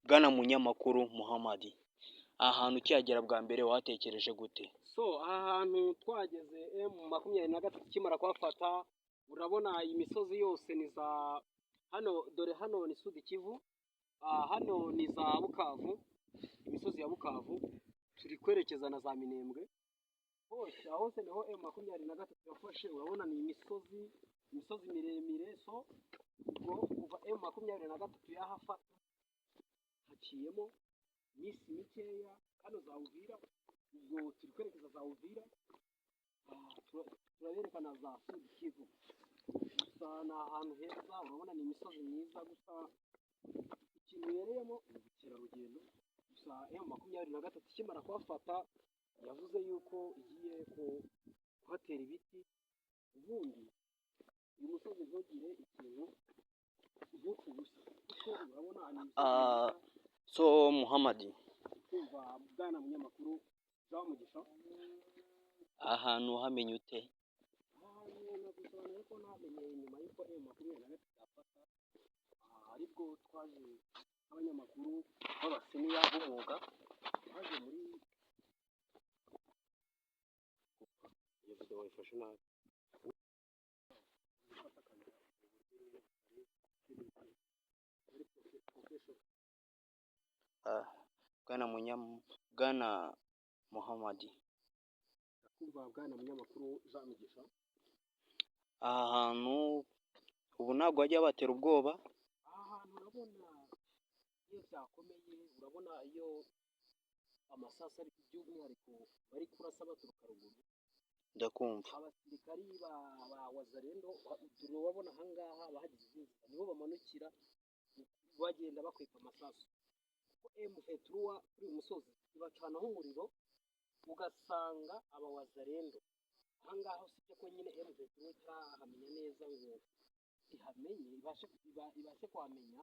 Bwana munyamakuru Muhammad, aha hantu ukihagera bwa mbere watekereje gute? aha hantu twageze M23 ikimara kuhafata, urabona imisozi yose ni za hano, dore hano ni Sud Kivu, hano ni za Bukavu, imisozi ya Bukavu, turi kwerekeza na za Minembwe, hose niho M23 yafashe. Urabona ni imisozi miremire, ubwo kuva M23 yahafata haciyemo iminsi mikeya, hano za Uvira, ubwo turi kwerekeza za Uvira, turaberekana za Sud Kivu. Gusa ni ahantu heza, urabona ni imisozi myiza, gusa ikintu yereyemo ubukerarugendo. Gusa M23 ikimara kuhafata yavuze yuko igiye kuhatera ibiti, ubundi uyu musozi ntugire ikintu nk'uku gusa, kuko urabona ni Muhammad, kumva bwana munyamakuru Mugisha, ahantu hamenye ute? nagusobanurira ko namenye nyuma y'uko M23 yafata, aribwo twaje nk'abanyamakuru b'abasiniya b'umwuga, twaje muri iyo video wayifashe nabi. Bwana Muhammad, kumva bwana munyamakuru Mugisha, aha hantu ubu ntabwo bajya batera ubwoba? aha hantu urabona iyo byakomeye, urabona iyo amasasu ari by'umwihariko bari kurasa baturuka ruguru, ndakumva. abasirikari ba wazalendo urabona ahangaha bahagize inzira, nibo bamanukira bagenda bakwepa amasasu, kuko M23 kuri uyu musozi ibacanaho umuriro, ugasanga aba wazalendo ahangaha, usibye ko nyine M23 itahamenya neza ngo ihamenye ibashe kuhamenya,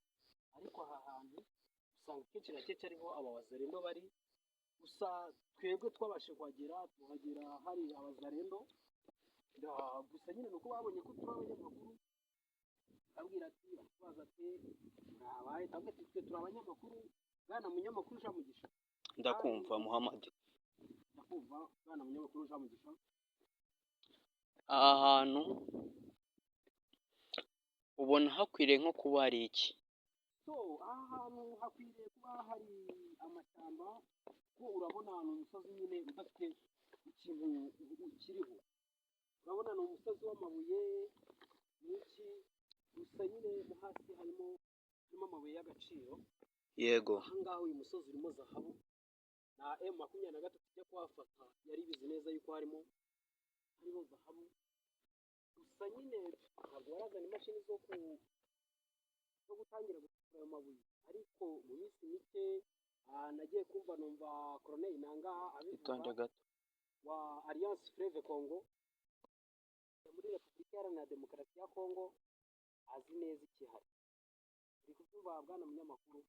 ariko aha hantu usanga kenshi na kenshi ariho aba wazalendo bari. Gusa twebwe twabashe kuhagera, tuhagera hari abazalendo, gusa nyine nuko babonye ko turi abanyamakuru, abwira ati baza ati mwabaye, tamwe twe turi abanyamakuru. Bwana munyamakuru Mugisha, ndakumva Muhammad, ndakumva bwana munyamakuru Mugisha. aha hantu ubona hakwiriye nko kuba hari iki? aha hantu hakwiriye kuba hari amashyamba, kuko urabona ni umusozi nyine udafite ikintu ukiriho, urabona ni umusozi w'amabuye menshi, gusa nyine mo hasi harimo amabuye y'agaciro. Yego, ahangaha uyu musozi urimo zahabu, na M23 ijya kuhafata yari bizi neza yuko hariho zahabu, gusa nyine ntabwo barazana imashini zo gutangira gucukura ayo mabuye, ariko mu minsi mike nagiye kumva numva Colonel Nanga abivuga wa Alliance Fleuve Congo muri Repubulika Iharanira Demokarasi ya Congo, azi neza ikihari. Uri kubyumva bwana munyamakuru,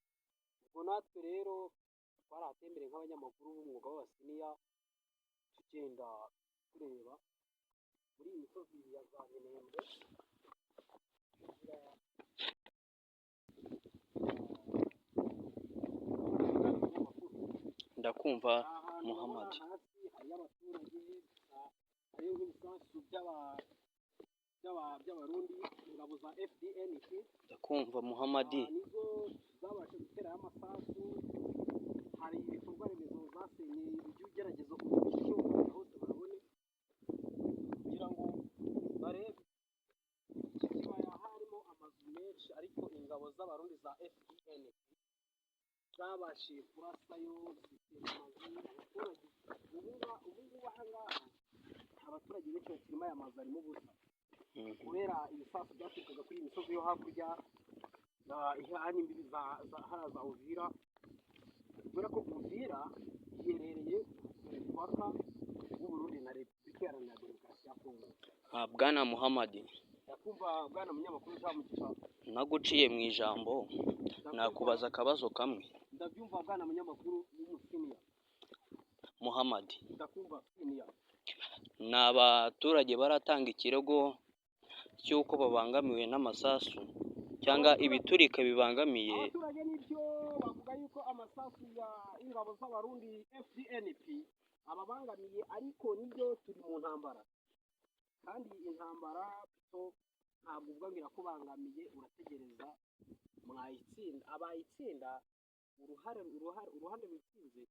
ubwo natwe rero twarahatembereye nk'abanyamakuru b'umwuga w'abasiniya, tugenda tureba muri iyi misozi ya za Minembwe. ndakumva Muhammad. Hasi hariyo abaturage, hariyo nk'ibisasu by'abarundi, ingabo za FDNC, ndakumva Muhammad, nizo zabashe gutera amasasu. hari ibikorwa remezo zasenye, ujye ugerageza kubyumva hose barabone, kugira ngo barebe. Iki kibaya harimo amazu menshi, ariko ingabo z'abarundi za FDNC zabashije kurasayo zitera amazu abaturage. Ubu ahangaha abaturage benshi bakirimo aya mazu arimo ubusa, kubera ibisasu byaturukaga kuri iyi misozi yo hakurya, ihana imbibi za Uvira, kubera ko Uvira iherereye ku mupaka w'Uburundi na Repubulika Iharanira Demokarasi ya Congo. Bwana Muhammad, ndakumva bwana munyamakuru Mugisha, naguciye mu ijambo, nakubaza akabazo kamwe. ndabyumva bwana munyamakuru w'umusiniya Muhammad, ndakumva siniya. ni abaturage baratanga ikirego cy'uko babangamiwe n'amasasu cyangwa ibiturika bibangamiye abaturage icyo bavuga yuko amasasu y'ingabo z'abarundi FDNP ababangamiye, ariko nibyo turi mu ntambara, kandi intambara ntabwo uvuga ngo irakubangamiye, urategereza mwayitsinda, abayitsinda uruhande rutsinze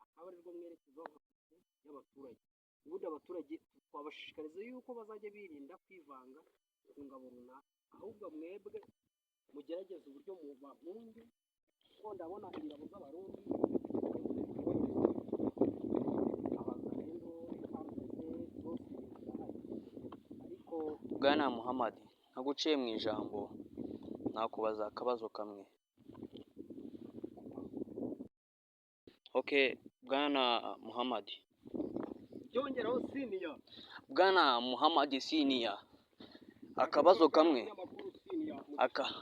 akaba arirwo mwerekezaho y'abaturage. Ubundi abaturage twabashishikariza yuko bazajya birinda kwivanga ku ngabo runaka, ahubwo mwebwe mugerageze uburyo mubahunge, kuko ndabona ingabo z'abarundi abazarendo bose barahari. Ariko Bwana Muhammad, naguciye mu ijambo, nakubaza akabazo kamwe. Okay, Bwana Muhammad. byongeraho senior. Bwana Muhammad Senior, akabazo kamwe.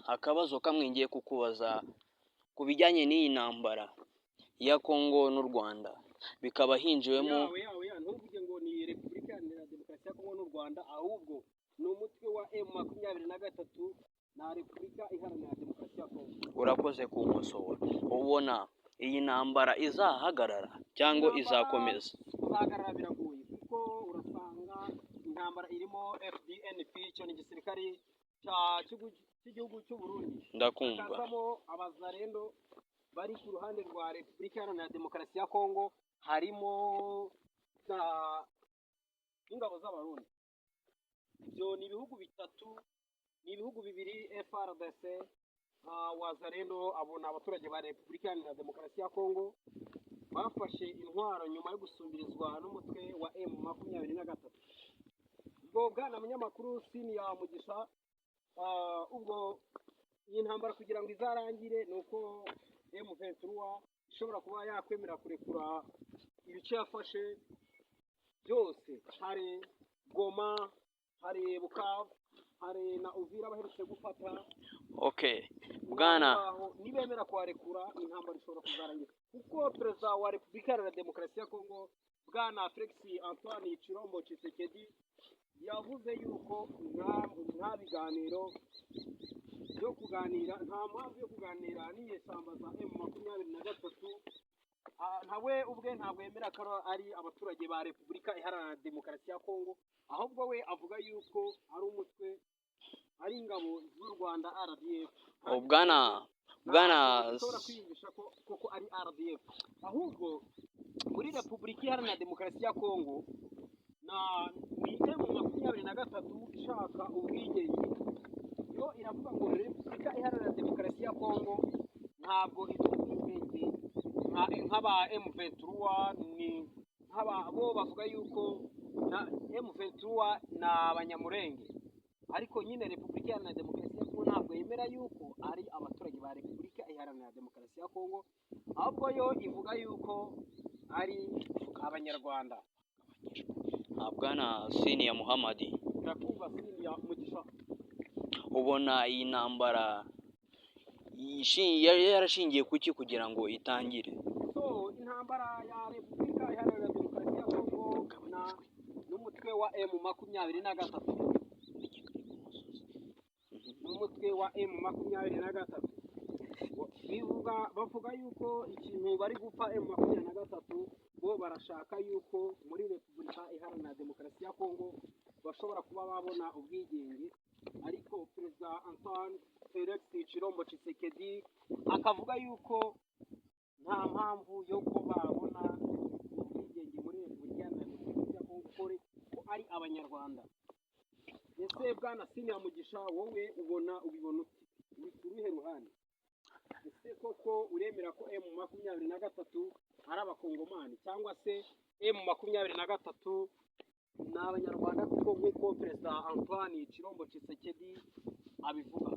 Akabazo kamwe ngiye kukubaza ku bijyanye n'iyi ntambara ya Kongo n'u Rwanda, bikaba hinjiwemo ntuvuge ngo ni Repubulika Iharanira Demokarasi ya Kongo n'u Rwanda, ahubwo ni umutwe wa M23 na Repubulika Iharanira Demokarasi ya Kongo. Urakoze kunkosora. Ubona iyi ntambara izahagarara cyangwa izakomeza? Izahagarara biragoye, kuko urasanga intambara irimo FDNP, cyo ni igisirikare cy'igihugu cy'u Burundi. Ndakumva. Hakazamo abazarendo bari ku ruhande rwa Repubulika Iharanira Demokarasi ya Kongo, harimo ingabo z'abarundi. Ibyo ni ibihugu bitatu, ni ibihugu bibiri, FRDC, wazarendo, abona abaturage ba Repubulika Iharanira Demokarasi ya Kongo bafashe intwaro nyuma yo gusumbirizwa n'umutwe wa M23. Ubwo bwana munyamakuru Senior Mugisha, ubwo iyi ntambara kugira ngo izarangire ni uko M23 ishobora kuba yakwemera kurekura ibice yafashe byose. Hari Goma, hari Bukavu, hari na Uvira baherutse gufata. Okay, Bwana, nibemera kuharekura intambara ishobora kuzarangira, kuko perezida wa Repubulika Iharanira Demokarasi ya Kongo Bwana Felix Antoine Tshilombo Tshisekedi yavuze yuko nta biganiro byo kuganira, nta mpamvu yo kuganira n'inyeshyamba za M23. Ntawe ubwe ntabwo yemera ko ari abaturage ba Repubulika Iharanira Demokarasi ya Kongo, ahubwo we avuga yuko ari umutwe, ari ingabo z'u Rwanda RDF. Bwana ushobora kwiyumvisha koko ari RDF, ahubwo muri Repubulika Iharanira Demokarasi ya Kongo ni M23 ishaka ubwigenge. Yo iravuga ngo Repubulika Iharanira Demokarasi ya Kongo ntabwo ubwigenge nk'aba M23, ni bo bavuga yuko na M23 ni abanyamurenge, ariko nyine Repubulika Iharanira Demokarasi ya Kongo ntabwo yemera yuko ari abaturage ba Repubulika Iharanira Demokarasi ya Kongo, ahubwo yo ivuga yuko ari abanyarwanda. Bwana Senior Muhammad, ndakumva Senior Mugisha. ubona iyi ntambara yarashingiye kuki kugira ngo itangire? Intambara ya Repubulika Iharanira Demokarasi ya Kongo n'umutwe wa M23, n'umutwe wa M23 bavuga yuko ikintu bari gupfa M23, bo barashaka yuko muri Repubulika Iharanira Demokarasi ya Kongo bashobora kuba babona ubwigenge, ariko perezida Antoine Felix Tshilombo Tshisekedi akavuga yuko nta mpamvu yo kuba babona ubwigenge muri Repubulika Iharanira Demokarasi ya Kongo, ko ari abanyarwanda. Ese bwana Senior Mugisha, wowe ubibona uti uri ku ruhe ruhande? Ese koko uremera ko M23 ari abakongomani, cyangwa se M23 ni abanyarwanda kuko nk'uko perezida Antoine Tshilombo Tshisekedi abivuga?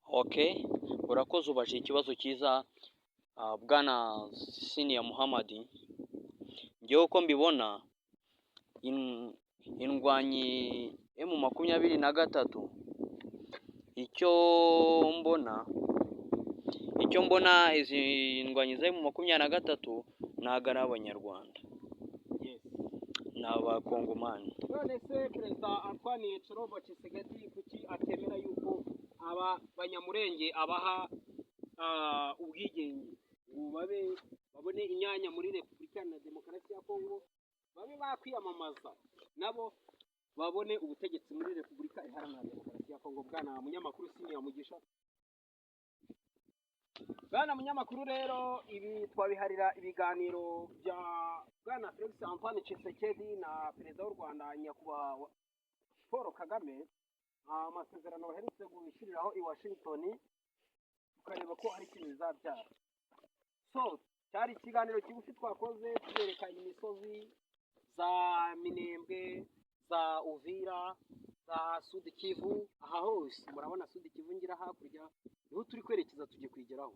Okay, urakoze, ubaje ikibazo cyiza Bwana Senior Muhammad. Ngewe uko mbibona, indwanyi M23, icyo mbona izi ndwanyi za M23 ntabwo ari abanyarwanda, ni abakongomani. None se perezida Antoine Tshilombo Tshisekedi kuki atemera yuko aba banyamurenge abaha ubwigenge, ngo babone imyanya muri Repubulika Iharanira Demokarasi ya Kongo, babe bakwiyamamaza nabo babone ubutegetsi muri Repubulika Iharanira Demokarasi ya Kongo. Bwana munyamakuru Siniya Mugisha, bwana munyamakuru, rero ibi twabiharira ibiganiro bya bwana Felix Antoine Tshisekedi na perezida w'u Rwanda nyakubahwa Paul Kagame, amasezerano baherutse gushyiriraho i Washington, tukareba ko hari ikintu bizabyara. So cyari ikiganiro kigufi twakoze tubereka imisozi za Minembwe, za Uvira, za Sud Kivu, aha hose murabona Sud Kivu ngira hakurya niho turi kwerekeza, tugiye kwigeraho.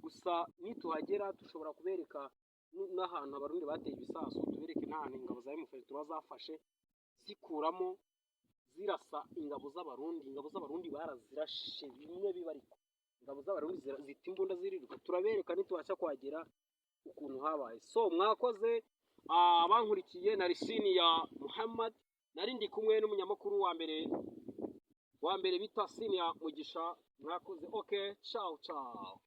Gusa nituhagera dushobora kubereka n'ahantu abarundi bateye ibisasu, tubereke n'ahantu ingabo za M23 zafashe zikuramo zirasa ingabo z'abarundi barazirashe bimwe bibariko, ingabo z'abarundi zita imbunda ziriruka, turabereka nitubasha kuhagera ukuntu habaye. So mwakoze abankurikiye, na Risini ya Muhammad, narindi kumwe n'umunyamakuru wa mbere bita Siniya Mugisha. Mwakoze. Okay, ciao ciao.